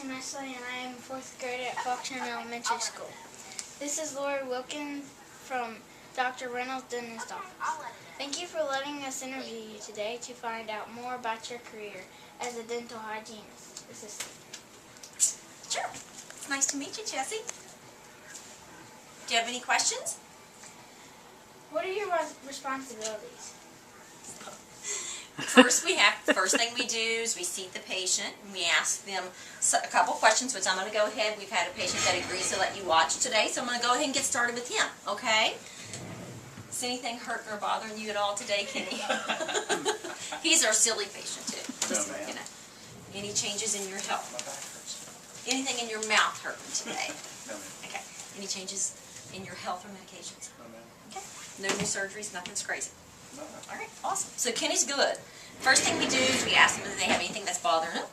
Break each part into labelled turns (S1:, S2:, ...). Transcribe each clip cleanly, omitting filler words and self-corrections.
S1: Mesley, and I am 4th grade at Faulkner Elementary School. This is Laura Wilkins from Dr. Reynolds' dentist office. Thank you for letting us interview you today to find out more about your career as a dental hygienist assistant.
S2: Sure. It's nice to meet you, Jessie. Do you have any questions?
S1: What are your responsibilities?
S2: First thing we do is we seat the patient and we ask them a couple questions, which I'm going to go ahead. We've had a patient that agrees to let you watch today, so I'm going to go ahead and get started with him, okay? Is anything hurting or bothering you at all today, Kenny? He's our silly patient, too. Just,
S3: No, ma'am.
S2: you know. Any changes in your health?
S3: My back hurts.
S2: Anything in your mouth hurting today?
S3: No, ma'am.
S2: Okay. Any changes in your health or medications?
S3: No, ma'am.
S2: Okay. No new surgeries, nothing's crazy.
S3: No, ma'am.
S2: All right, awesome. So Kenny's good. First thing we do is we ask them if they have anything that's bothering them.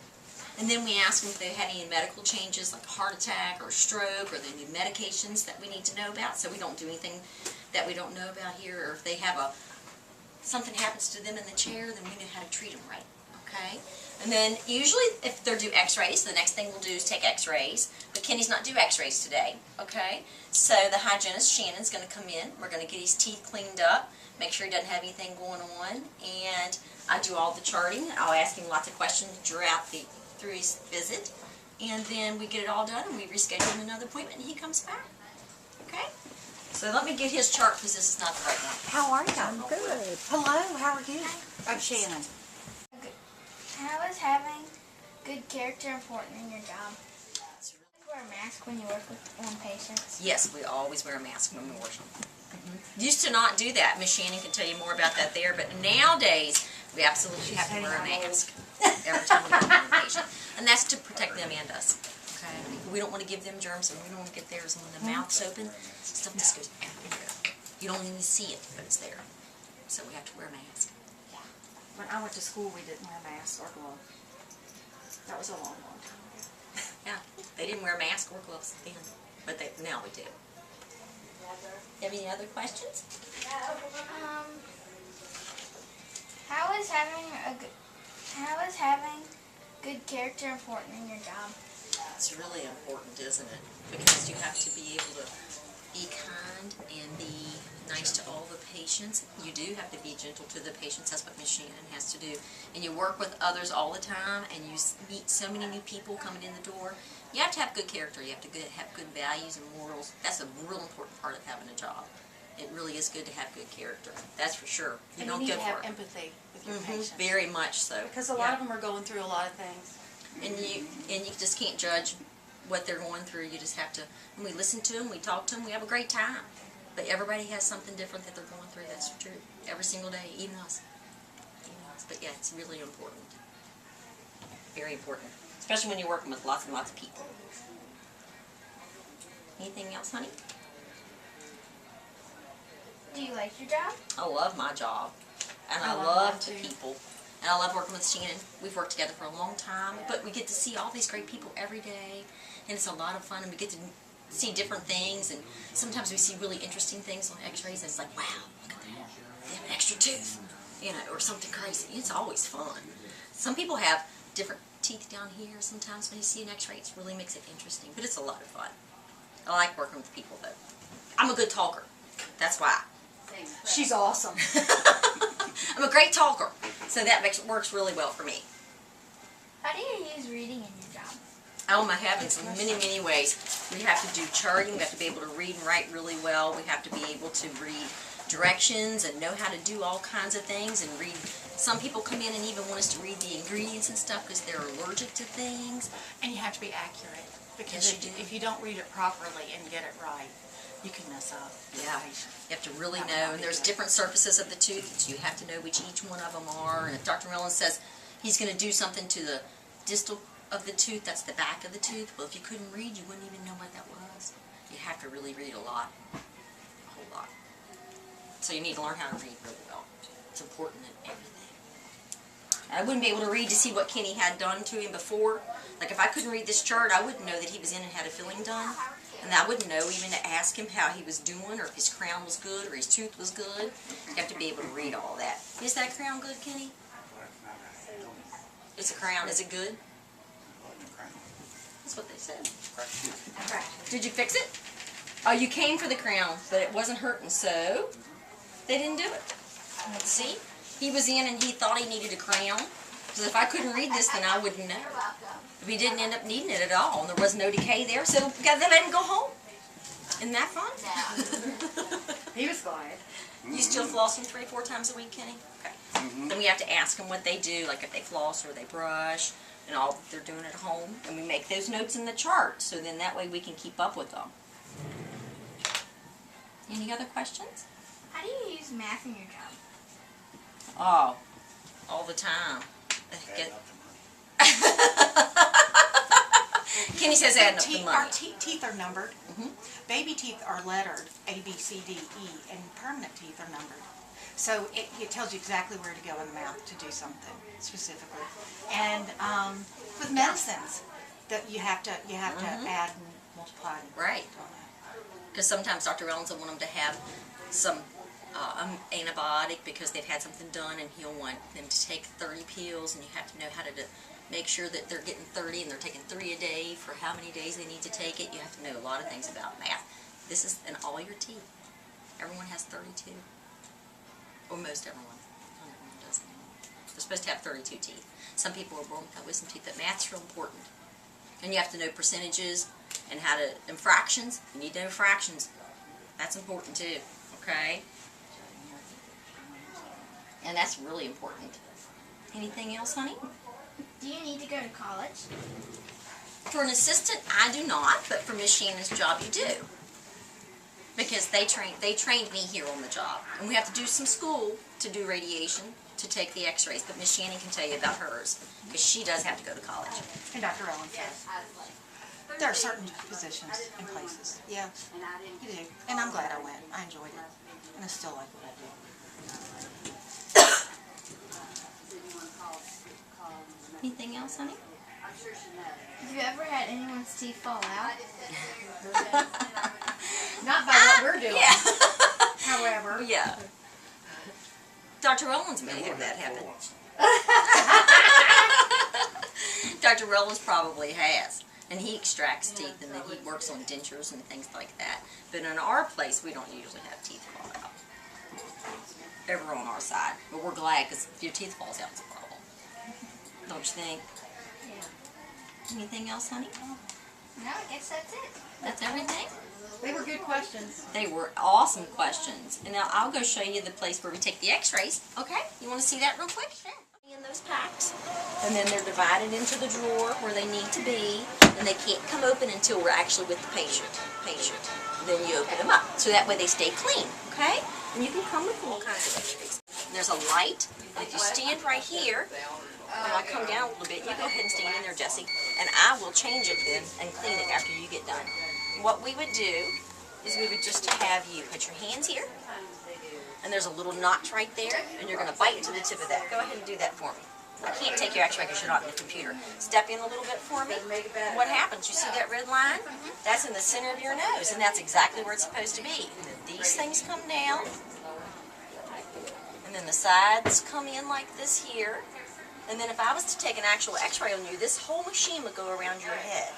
S2: And then we ask them if they had any medical changes like a heart attack or a stroke, or they need medications that we need to know about, so we don't do anything that we don't know about here. Or if they have something happens to them in the chair, then we know how to treat them right, okay? And then usually if they're due x-rays, the next thing we'll do is take x-rays. But Kenny's not due x-rays today, okay? So the hygienist, Shannon's going to come in. We're going to get his teeth cleaned up, make sure he doesn't have anything going on, and I do all the charting. I'll ask him lots of questions through his visit, and then we get it all done and we reschedule another appointment and he comes back. Okay? So let me get his chart because this is not the right one.
S4: How are you? I'm good. Hello, how are you? I'm Shannon.
S1: How is having good character important in your job?
S2: That's really-
S1: Do you wear a mask when you work on patients?
S2: Yes, we always wear a mask when we work. Used to not do that. Miss Shannon can tell you more about that there, but nowadays we absolutely have to wear a mask every time we work on a patient. And that's to protect them and us. Okay? We don't want to give them germs and we don't want to get theirs. And when the mouth's open, stuff just goes everywhere. You don't even see it, but it's there. So we have to wear a mask.
S4: When I went to school, we didn't wear masks or gloves. That was a long, long time ago.
S2: Yeah, they didn't wear a mask or gloves then, but now we do. You have any other questions?
S1: How is having good character important in your job?
S2: It's really important, isn't it? Because you have to be able to be kind and be nice to all the patients. You do have to be gentle to the patients. That's what Miss Shannon has to do. And you work with others all the time, and you meet so many new people coming in the door. You have to have good character. You have to have good values and morals. That's a real important part of having a job. It really is good to have good character. That's for sure.
S4: And
S2: don't
S4: you need
S2: go
S4: to have
S2: for it.
S4: empathy with your patients.
S2: Very much so.
S4: Because a lot of them are going through a lot of things.
S2: And you just can't judge what they're going through. You just have to, when we listen to them, we talk to them, we have a great time. But everybody has something different that they're going through. That's true. Every single day, even us. But yeah, it's really important. Very important. Especially when you're working with lots and lots of people. Anything else, honey?
S1: Do you like your job?
S2: I love my job. And I
S4: I love
S2: love
S4: mine, too.
S2: people. And I love working with Shannon. We've worked together for a long time, but we get to see all these great people every day, and it's a lot of fun, and we get to see different things, and sometimes we see really interesting things on x-rays, and it's like, wow, look at that. They have an extra tooth, you know, or something crazy. It's always fun. Some people have different teeth down here sometimes when you see an x-ray. It really makes it interesting, but it's a lot of fun. I like working with people, though. I'm a good talker. That's why.
S4: She's awesome.
S2: I'm a great talker, so that works really well for me.
S1: How do you use reading in your job?
S2: Oh my heavens, in many, many ways. We have to do charting, we have to be able to read and write really well, we have to be able to read directions and know how to do all kinds of things and read. Some people come in and even want us to read the ingredients and stuff because they're allergic to things.
S4: And you have to be accurate. Because
S2: Yes, you do.
S4: if you don't read it properly and get it right, you can mess up the
S2: Yeah,
S4: patient.
S2: you have to really
S4: That would
S2: know,
S4: not
S2: and
S4: be
S2: there's
S4: good.
S2: different surfaces of the tooth, so you have to know which each one of them are. And if Dr. Mellon says he's going to do something to the distal of the tooth, that's the back of the tooth, well, if you couldn't read, you wouldn't even know what that was. You have to really read a lot, a whole lot. So you need to learn how to read really well. It's important in everything. I wouldn't be able to read to see what Kenny had done to him before. Like if I couldn't read this chart, I wouldn't know that he was in and had a filling done. And I wouldn't know even to ask him how he was doing, or if his crown was good, or his tooth was good. You have to be able to read all that. Is that crown good, Kenny? It's a crown. Is it good? That's what they said. Did you fix it? Oh, you came for the crown, but it wasn't hurting, so they didn't do it. Let's see. He was in and he thought he needed a crown. Because if I couldn't read this, then I wouldn't know. If he didn't end up needing it at all, and there was no decay there, so we got to let him go home. Isn't that fun?
S4: He was glad.
S2: You still floss them 3 or 4 times a week, Kenny? Okay. Then we have to ask them what they do, like if they floss or they brush, and all that they're doing at home. And we make those notes in the chart, so then that way we can keep up with them. Any other questions?
S1: How do you use math in your job?
S2: Oh, all the time. Kenny says adding up the
S3: Teeth,
S2: money.
S3: our teeth are numbered. Baby teeth are lettered, A, B, C, D, E, and permanent teeth are numbered. So it tells you exactly where to go in the mouth to do something specifically. And with medicines, that you have to add and multiply.
S2: Right. Because sometimes Dr. Ellens will want them to have some antibiotic because they've had something done, and he'll want them to take 30 pills, and you have to know how to make sure that they're getting 30 and they're taking 3 a day for how many days they need to take it. You have to know a lot of things about math. This is in all your teeth. Everyone has 32. Or most everyone. Not everyone does anymore. They're supposed to have 32 teeth. Some people are born without wisdom teeth, but math's real important. And you have to know percentages and and fractions. You need to know fractions. That's important too, okay? And that's really important. Anything else, honey?
S1: Do you need to go to college?
S2: For an assistant, I do not, but for Miss Shannon's job, you do. Because they trained me here on the job. And we have to do some school to do radiation, to take the x-rays, but Miss Shannon can tell you about hers, because she does have to go to college.
S3: And Dr. Ellen says there are certain positions and places. Yeah, you do. And I'm glad I went. I enjoyed it. And I still like what I do.
S2: Anything else, honey?
S1: Have you ever had anyone's teeth fall out?
S4: Not by what we're doing.
S2: Yeah.
S4: However.
S2: Yeah. Dr. Rollins may have that happen. Dr. Rollins probably has. And he extracts teeth, and then he works on dentures and things like that. But in our place, we don't usually have teeth fall out. Ever on our side. But we're glad, because if your teeth falls out, it's a problem. Don't you think?
S1: Yeah.
S2: Anything else, honey?
S1: No, I guess that's it.
S2: That's everything?
S4: They were good questions.
S2: They were awesome questions. And now I'll go show you the place where we take the x-rays. Okay? You want to see that real quick? Sure. In those packs. And then they're divided into the drawer where they need to be. And they can't come open until we're actually with the patient. Then you open them up. So that way they stay clean. Okay? And you can come with all kinds of x-rays. And there's a light. And if you stand right here, when I come down a little bit, you go ahead and stand in there, Jessie. And I will change it then and clean it after you get done. What we would do is we would just have you put your hands here, and there's a little notch right there, and you're going to bite into the tip of that. Go ahead and do that for me. I can't take your x-ray because you're not in the computer. Step in a little bit for me. And what happens? You see that red line? That's in the center of your nose, and that's exactly where it's supposed to be. And then these things come down, and then the sides come in like this here. And then if I was to take an actual x-ray on you, this whole machine would go around your head.